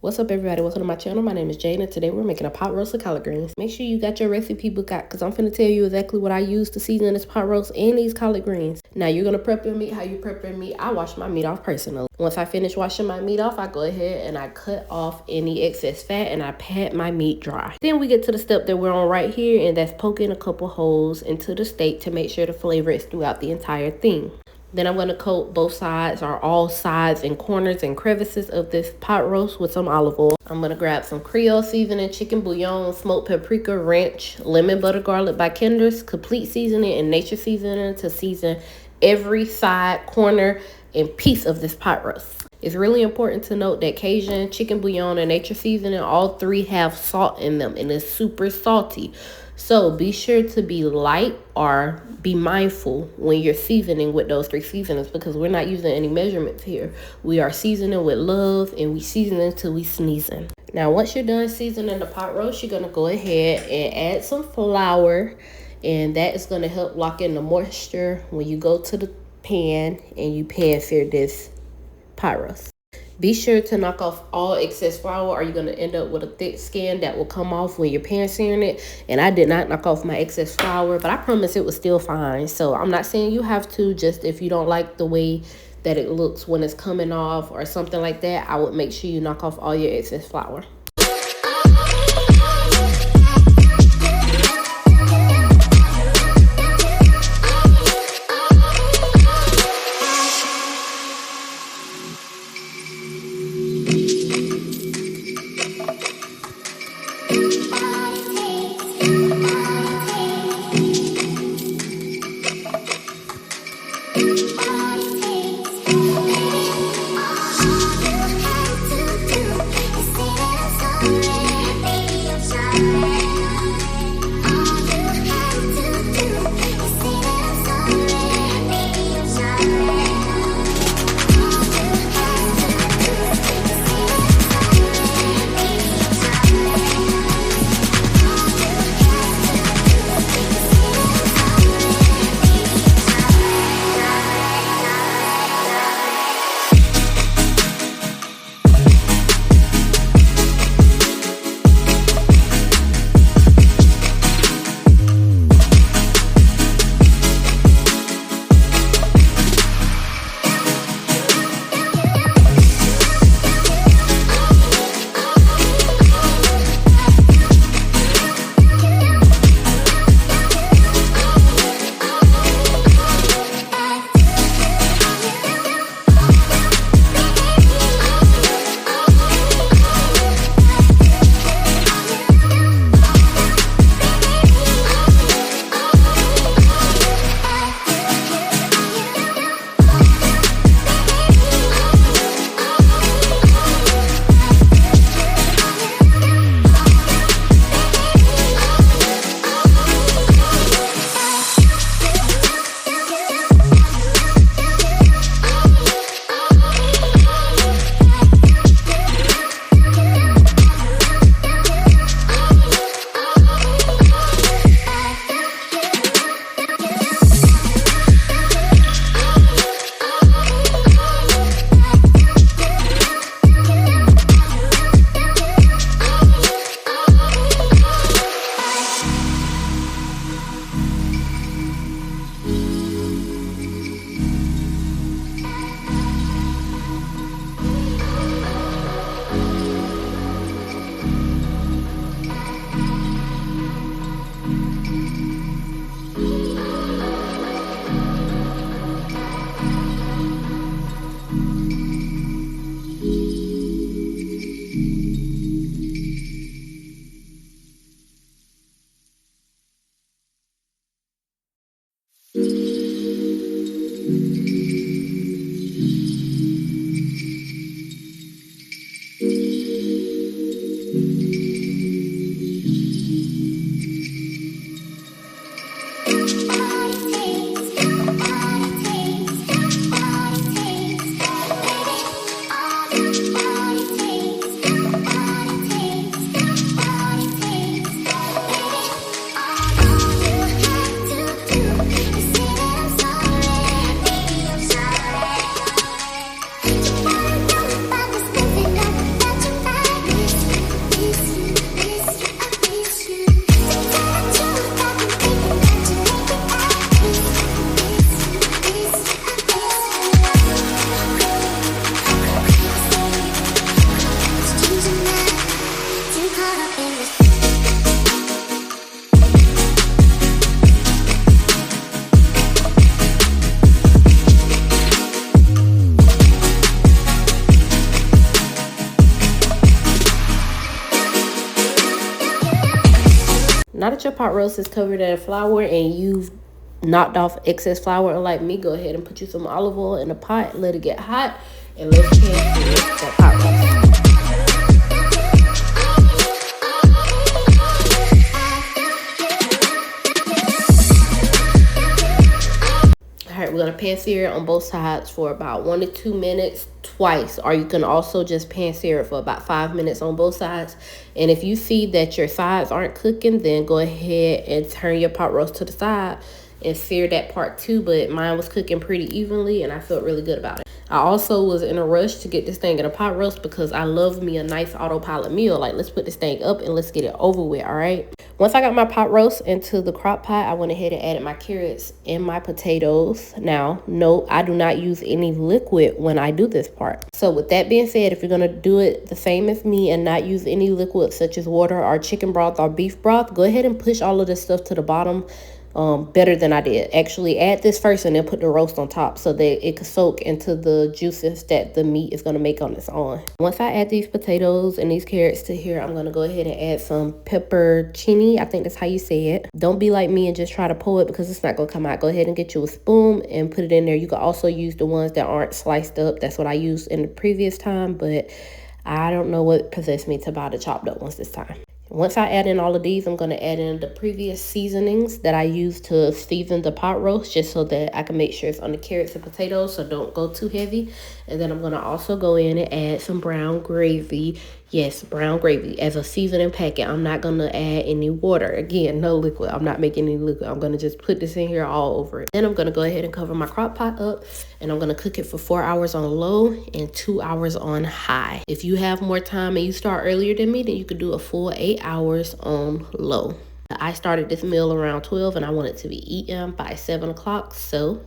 What's up, everybody? Welcome to my channel. My name is Jane, and today we're making a pot roast of collard greens. Make sure you got your recipe book out, because I'm finna tell you exactly what I use to season this pot roast and these collard greens. Now, you're gonna prep your meat how you prep your meat. I wash my meat off personally. Once I finish washing my meat off, I go ahead and I cut off any excess fat and I pat my meat dry. Then we get to the step that we're on right here, and that's poking a couple holes into the steak to make sure the flavor is throughout the entire thing. Then I'm going to coat both sides, or all sides and corners and crevices of this pot roast with some olive oil. I'm going to grab some Creole seasoning, chicken bouillon, smoked paprika, ranch, lemon butter garlic by Kinder's, complete seasoning, and nature seasoning to season every side, corner, and piece of this pot roast. It's really important to note that Cajun, chicken bouillon, and nature seasoning, all three have salt in them, and it's super salty. So be sure to be light or be mindful when you're seasoning with those three seasonings, because we're not using any measurements here. We are seasoning with love, and we season until we sneezing. Now, once you're done seasoning the pot roast, you're going to go ahead and add some flour, and that is going to help lock in the moisture when you go to the pan and you pan sear this pot roast. Be sure to knock off all excess flour, or you're going to end up with a thick skin that will come off when you're pan searing it. And I did not knock off my excess flour, but I promise it was still fine. So I'm not saying you have to. Just if you don't like the way that it looks when it's coming off or something like that, I would make sure you knock off all your excess flour. Now that your pot roast is covered in flour and you've knocked off excess flour, unlike me, go ahead and put you some olive oil in a pot, let it get hot, and let's pan sear that pot roast. Alright, we're going to pan sear it on both sides for about 1 to 2 minutes twice, or you can also just pan sear it for about 5 minutes on both sides. And if you see that your sides aren't cooking, then go ahead and turn your pot roast to the side and sear that part too. But mine was cooking pretty evenly and I felt really good about it. I also was in a rush to get this thing in a pot roast because I love me a nice autopilot meal. Like, let's put this thing up and let's get it over with. All right, once I got my pot roast into the crock pot, I went ahead and added my carrots and my potatoes. Now, no, I do not use any liquid when I do this part. So with that being said, if you're going to do it the same as me and not use any liquid such as water or chicken broth or beef broth, go ahead and push all of this stuff to the bottom better than I did. Actually, add this first and then put the roast on top so that it could soak into the juices that the meat is going to make on its own. Once I add these potatoes and these carrots to here, I'm going to go ahead and add some pepperoncini. I think that's how you say it. Don't be like me and just try to pull it because it's not going to come out. Go ahead and get you a spoon and put it in there. You can also use the ones that aren't sliced up. That's what I used in the previous time, but I don't know what possessed me to buy the chopped up ones this time. Once I add in all of these, I'm going to add in the previous seasonings that I used to season the pot roast, just so that I can make sure it's on the carrots and potatoes, so don't go too heavy. And then I'm going to also go in and add some brown gravy. Yes, brown gravy as a seasoning packet. I'm not going to add any water. Again, no liquid. I'm not making any liquid. I'm going to just put this in here all over it. Then I'm going to go ahead and cover my crock pot up, and I'm going to cook it for 4 hours on low and 2 hours on high. If you have more time and you start earlier than me, then you could do a full 8 hours on low. I started this meal around 12 and I want it to be eaten by 7 o'clock. So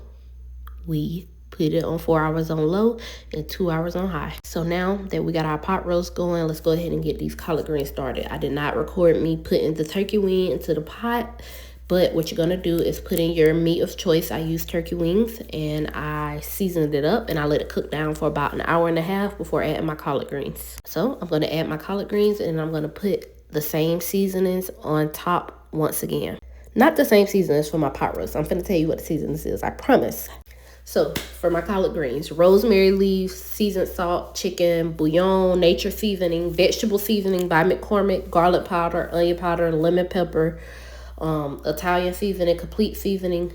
we put it on 4 hours on low and 2 hours on high. So now that we got our pot roast going, let's go ahead and get these collard greens started. I did not record me putting the turkey wing into the pot, but what you're gonna do is put in your meat of choice. I used turkey wings and I seasoned it up and I let it cook down for about an hour and a half before adding my collard greens. So I'm gonna add my collard greens and I'm gonna put the same seasonings on top once again. Not the same seasonings for my pot roast. I'm gonna tell you what the seasonings is, I promise. So for my collard greens, rosemary leaves, seasoned salt, chicken, bouillon, nature seasoning, vegetable seasoning by McCormick, garlic powder, onion powder, lemon pepper, Italian seasoning, complete seasoning,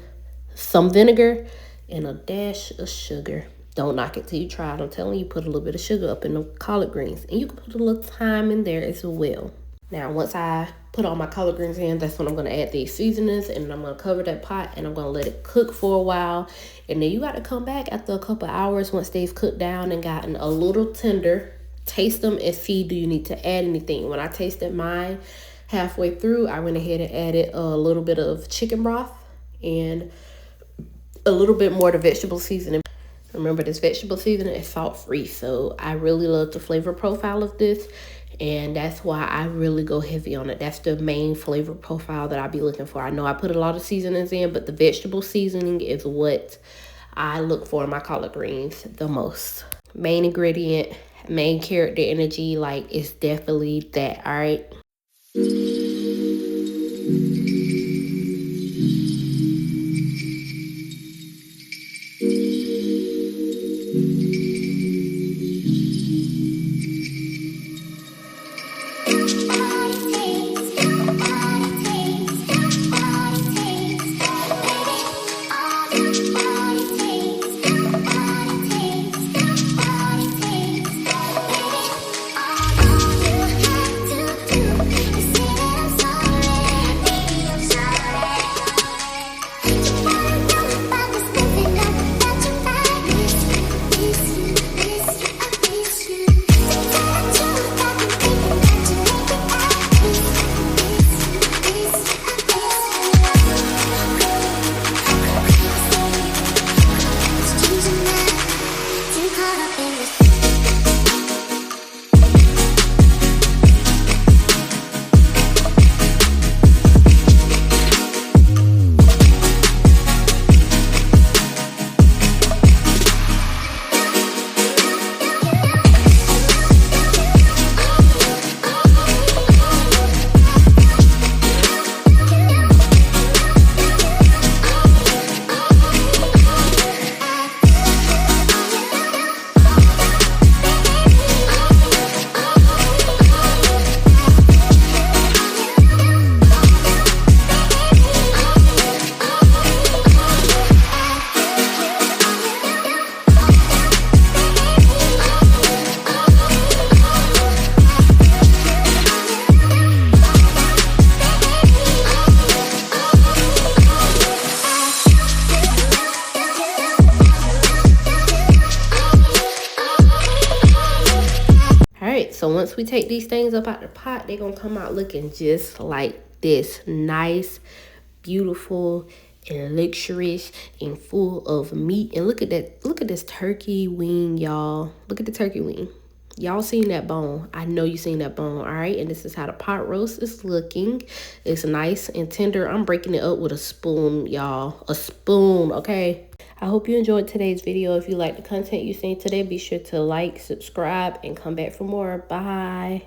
some vinegar, and a dash of sugar. Don't knock it till you try it. I'm telling you, put a little bit of sugar up in the collard greens. And you can put a little thyme in there as well. Now, once I put all my collard greens in, that's when I'm going to add these seasonings, and I'm going to cover that pot and I'm going to let it cook for a while. And then you got to come back after a couple hours once they've cooked down and gotten a little tender. Taste them and see, do you need to add anything? When I tasted mine halfway through, I went ahead and added a little bit of chicken broth and a little bit more of the vegetable seasoning. Remember, this vegetable seasoning is salt-free, so I really love the flavor profile of this. And that's why I really go heavy on it. That's the main flavor profile that I be looking for. I know I put a lot of seasonings in, but the vegetable seasoning is what I look for in my collard greens the most. Main ingredient, main character energy, like, it's definitely that, all right? So once we take these things up out the pot, they're gonna come out looking just like this. Nice, beautiful, and luxurious, and full of meat. And look at that. Look at this turkey wing, y'all. Look at the turkey wing. Y'all seen that bone. I know you seen that bone. All right, and this is how the pot roast is looking. It's nice and tender. I'm breaking it up with a spoon, y'all. A spoon, okay? I hope you enjoyed today's video. If you like the content you seen today, be sure to like, subscribe, and come back for more. Bye.